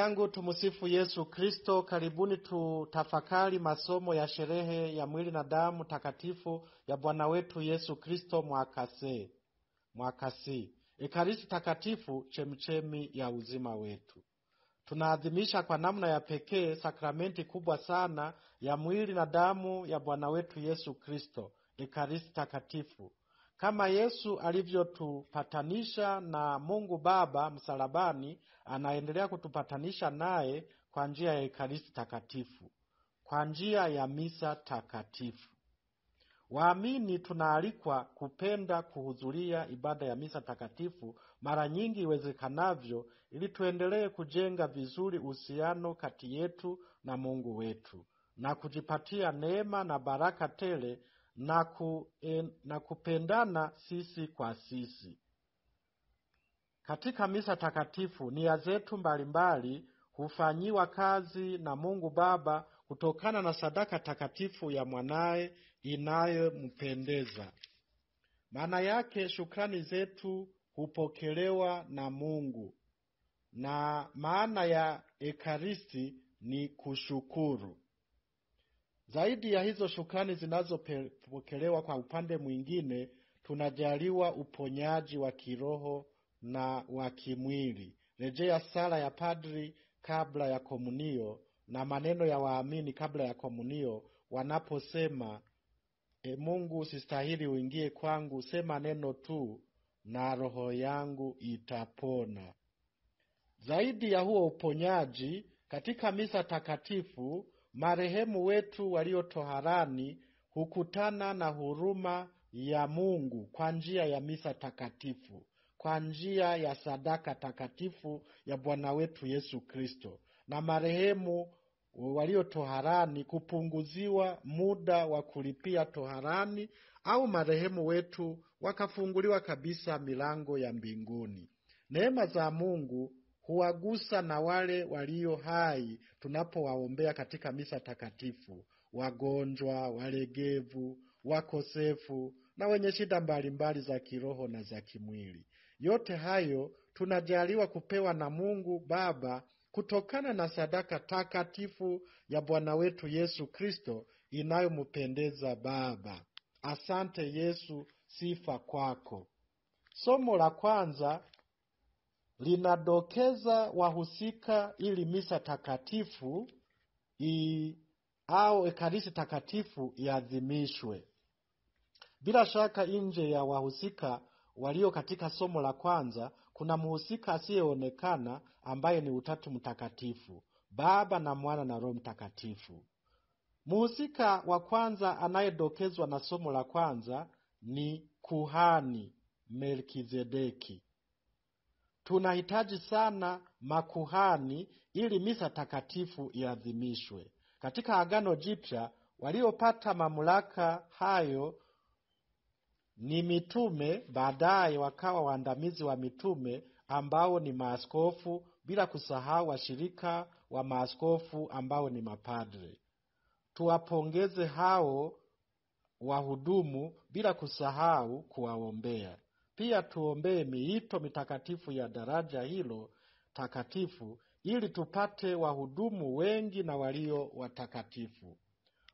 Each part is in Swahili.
zangu, tumusifu Yesu Kristo. Karibuni tutafakari masomo ya sherehe ya mwili na damu takatifu ya Bwana wetu Yesu Kristo mwaka C. Ekaristi takatifu, chemchemi ya uzima wetu. Tunaadhimisha kwa namna ya pekee sakramenti kubwa sana ya mwili na damu ya Bwana wetu Yesu Kristo, Ekaristi takatifu. Kama Yesu alivyotupatanisha na Mungu Baba msalabani, anaendelea kutupatanisha naye kwa njia ya Ekaristi takatifu, kwa njia ya misa takatifu. Waamini tunaalikwa kupenda kuhudhuria ibada ya misa takatifu mara nyingi iwezekanavyo, ili tuendelee kujenga vizuri uhusiano kati yetu na Mungu wetu na kujipatia neema na baraka tele na kupendana sisi kwa sisi. Katika misa takatifu, nia zetu mbalimbali hufanyiwa kazi na Mungu Baba kutokana na sadaka takatifu ya mwanaye inayompendeza. Maana yake shukrani zetu hupokelewa na Mungu, na maana ya Ekaristi ni kushukuru. Zaidi ya hizo shukrani zinazopokelewa, kwa upande mwingine tunajaliwa uponyaji wa kiroho na wa kimwili. Rejea sala ya padri kabla ya komunio na maneno ya waamini kabla ya komunio wanaposema, Mungu sistahili uingie kwangu, sema neno tu na roho yangu itapona. Zaidi ya huo uponyaji, katika misa takatifu marehemu wetu walio toharani hukutana na huruma ya Mungu kwa njia ya misa takatifu, kwa njia ya sadaka takatifu ya Bwana wetu Yesu Kristo, na marehemu walio toharani kupunguziwa muda wa kulipia toharani, au marehemu wetu wakafunguliwa kabisa milango ya mbinguni. Neema za Mungu huwagusa na wale walio hai tunapowaombea katika misa takatifu: wagonjwa, walegevu, wakosefu na wenye shida mbalimbali za kiroho na za kimwili. Yote hayo tunajaliwa kupewa na Mungu Baba kutokana na sadaka takatifu ya Bwana wetu Yesu Kristo inayompendeza Baba. Asante Yesu, sifa kwako. Somo la kwanza linadokeza wahusika ili misa takatifu au Ekaristi takatifu iadhimishwe. Bila shaka nje ya wahusika walio katika somo la kwanza, kuna mhusika asiyeonekana ambaye ni Utatu Mtakatifu, Baba na Mwana na Roho Mtakatifu. Mhusika wa kwanza anayedokezwa na somo la kwanza ni kuhani Melkizedeki. Tunahitaji sana makuhani ili misa takatifu iadhimishwe. Katika Agano Jipya, waliopata mamlaka hayo ni mitume, baadaye wakawa waandamizi wa mitume ambao ni maaskofu, bila kusahau washirika wa maaskofu ambao ni mapadre. Tuwapongeze hao wahudumu bila kusahau kuwaombea. Pia tuombee miito mitakatifu ya daraja hilo takatifu, ili tupate wahudumu wengi na walio watakatifu.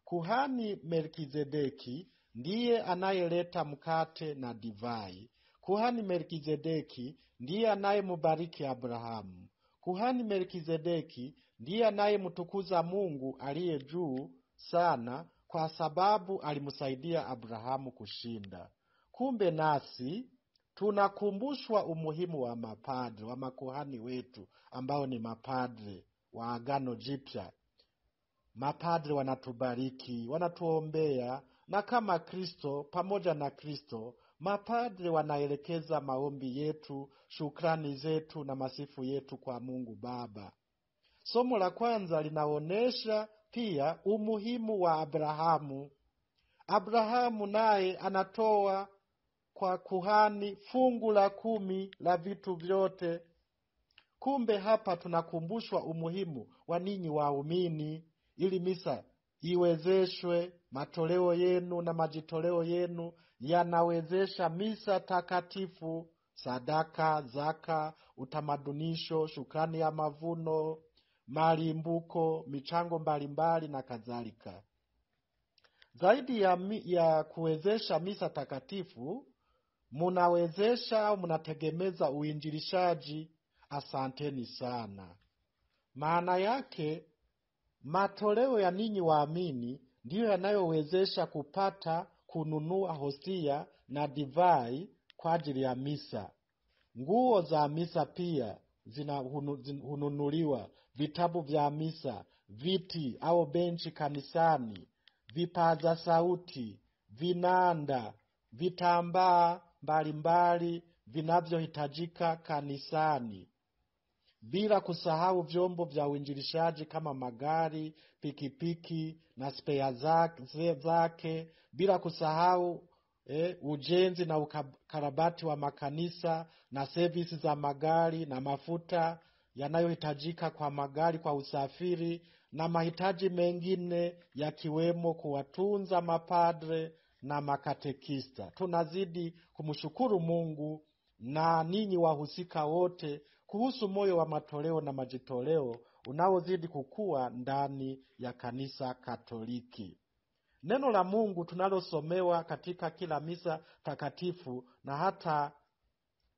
Kuhani Melkizedeki ndiye anayeleta mkate na divai. Kuhani Melkizedeki ndiye anayemubariki Abrahamu. Kuhani Melkizedeki ndiye anayemtukuza Mungu aliye juu sana, kwa sababu alimsaidia Abrahamu kushinda. Kumbe nasi tunakumbushwa umuhimu wa mapadre, wa makuhani wetu ambao ni mapadre wa Agano Jipya. Mapadre wanatubariki, wanatuombea, na kama Kristo, pamoja na Kristo, mapadre wanaelekeza maombi yetu, shukrani zetu na masifu yetu kwa Mungu Baba. Somo la kwanza linaonesha pia umuhimu wa Abrahamu. Abrahamu naye anatoa kwa kuhani fungu la 10 la vitu vyote. Kumbe hapa tunakumbushwa umuhimu wa ninyi waumini, ili misa iwezeshwe. Matoleo yenu na majitoleo yenu yanawezesha misa takatifu, sadaka, zaka, utamadunisho, shukrani ya mavuno, malimbuko, michango mbalimbali na kadhalika. Zaidi ya kuwezesha misa takatifu, munawezesha au munategemeza uinjilishaji. Asanteni sana. Maana yake matoleo ya ninyi waamini ndiyo yanayowezesha kupata kununua hostia na divai kwa ajili ya misa. Nguo za misa pia hununuliwa, vitabu vya misa, viti au benchi kanisani, vipaza sauti, vinanda, vitambaa mbalimbali vinavyohitajika kanisani. Bila kusahau vyombo vya uinjilishaji kama magari, pikipiki na spea zake, bila kusahau ujenzi na ukarabati wa makanisa na servisi za magari na mafuta yanayohitajika kwa magari kwa usafiri na mahitaji mengine yakiwemo kuwatunza mapadre na makatekista. Tunazidi kumshukuru Mungu na ninyi wahusika wote kuhusu moyo wa matoleo na majitoleo unaozidi kukua ndani ya Kanisa Katoliki. Neno la Mungu tunalosomewa katika kila misa takatifu na hata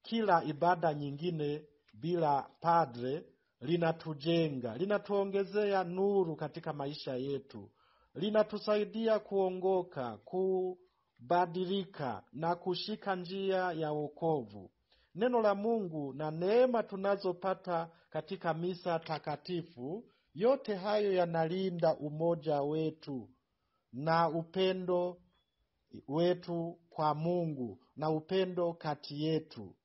kila ibada nyingine bila padre linatujenga, linatuongezea nuru katika maisha yetu, linatusaidia kuongoka, kubadilika na kushika njia ya wokovu. Neno la Mungu na neema tunazopata katika misa takatifu, yote hayo yanalinda umoja wetu na upendo wetu kwa Mungu na upendo kati yetu.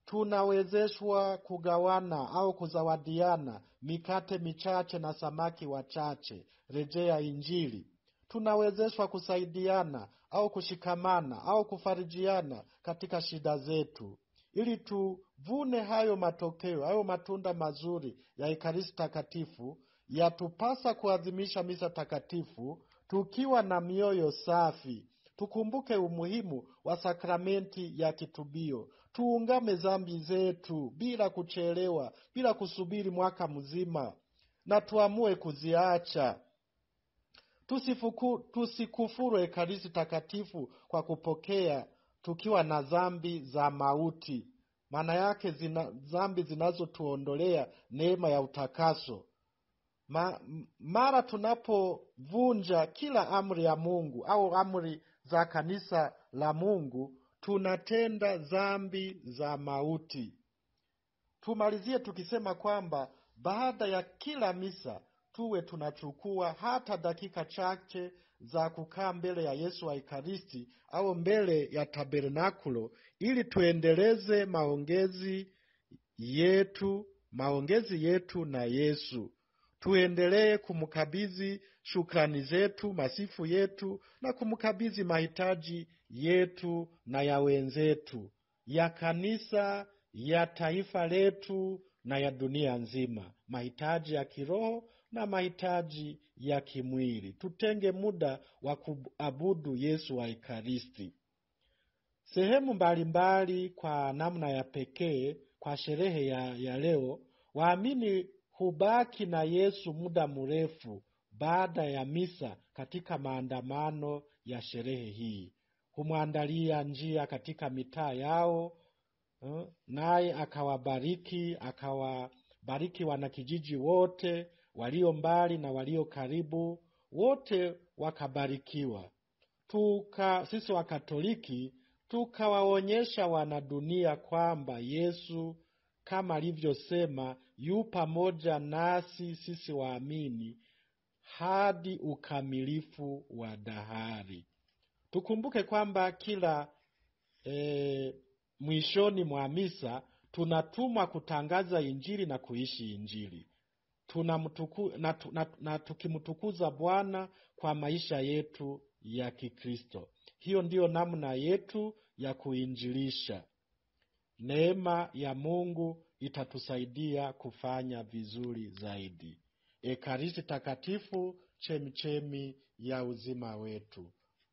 Tunawezeshwa kugawana au kuzawadiana mikate michache na samaki wachache, rejea Injili. Tunawezeshwa kusaidiana au kushikamana au kufarijiana katika shida zetu. Ili tuvune hayo matokeo, hayo matunda mazuri ya Ekaristi Takatifu, yatupasa kuadhimisha misa takatifu tukiwa na mioyo safi. Tukumbuke umuhimu wa sakramenti ya kitubio. Tuungame dhambi zetu bila kuchelewa, bila kusubiri mwaka mzima, na tuamue kuziacha. Tusikufuru Ekaristi Takatifu kwa kupokea tukiwa na dhambi za mauti. Maana yake dhambi zinazotuondolea neema ya utakaso. Mara tunapovunja kila amri ya Mungu au amri za kanisa la Mungu, tunatenda dhambi za mauti. Tumalizie tukisema kwamba baada ya kila misa tuwe tunachukua hata dakika chache za kukaa mbele ya Yesu wa Ekaristi au mbele ya tabernakulo, ili tuendeleze maongezi yetu na Yesu. Tuendelee kumkabidhi shukrani zetu, masifu yetu, na kumkabidhi mahitaji yetu na ya wenzetu, ya kanisa, ya taifa letu na ya dunia nzima, mahitaji ya kiroho na mahitaji ya kimwili. Tutenge muda wa kuabudu Yesu wa Ekaristi. Sehemu mbalimbali kwa namna ya pekee kwa sherehe ya leo, waamini hubaki na Yesu muda mrefu baada ya misa katika maandamano ya sherehe hii. Humwandalia njia katika mitaa yao, naye akawabariki wanakijiji wote, walio mbali na walio karibu, wote wakabarikiwa. Sisi wa Katoliki tukawaonyesha wanadunia kwamba Yesu kama alivyosema yu pamoja nasi sisi waamini hadi ukamilifu wa dahari. Tukumbuke kwamba kila mwishoni mwa misa tunatumwa kutangaza Injili na kuishi Injili. Tukimtukuza Bwana kwa maisha yetu ya Kikristo. Hiyo ndiyo namna yetu ya kuinjilisha. Neema ya Mungu itatusaidia kufanya vizuri zaidi. Ekaristi Takatifu, chemichemi ya uzima wetu.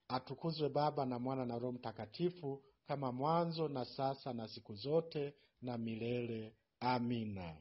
Atukuzwe Baba na Mwana na Roho Mtakatifu, kama mwanzo na sasa na siku zote na milele. Amina.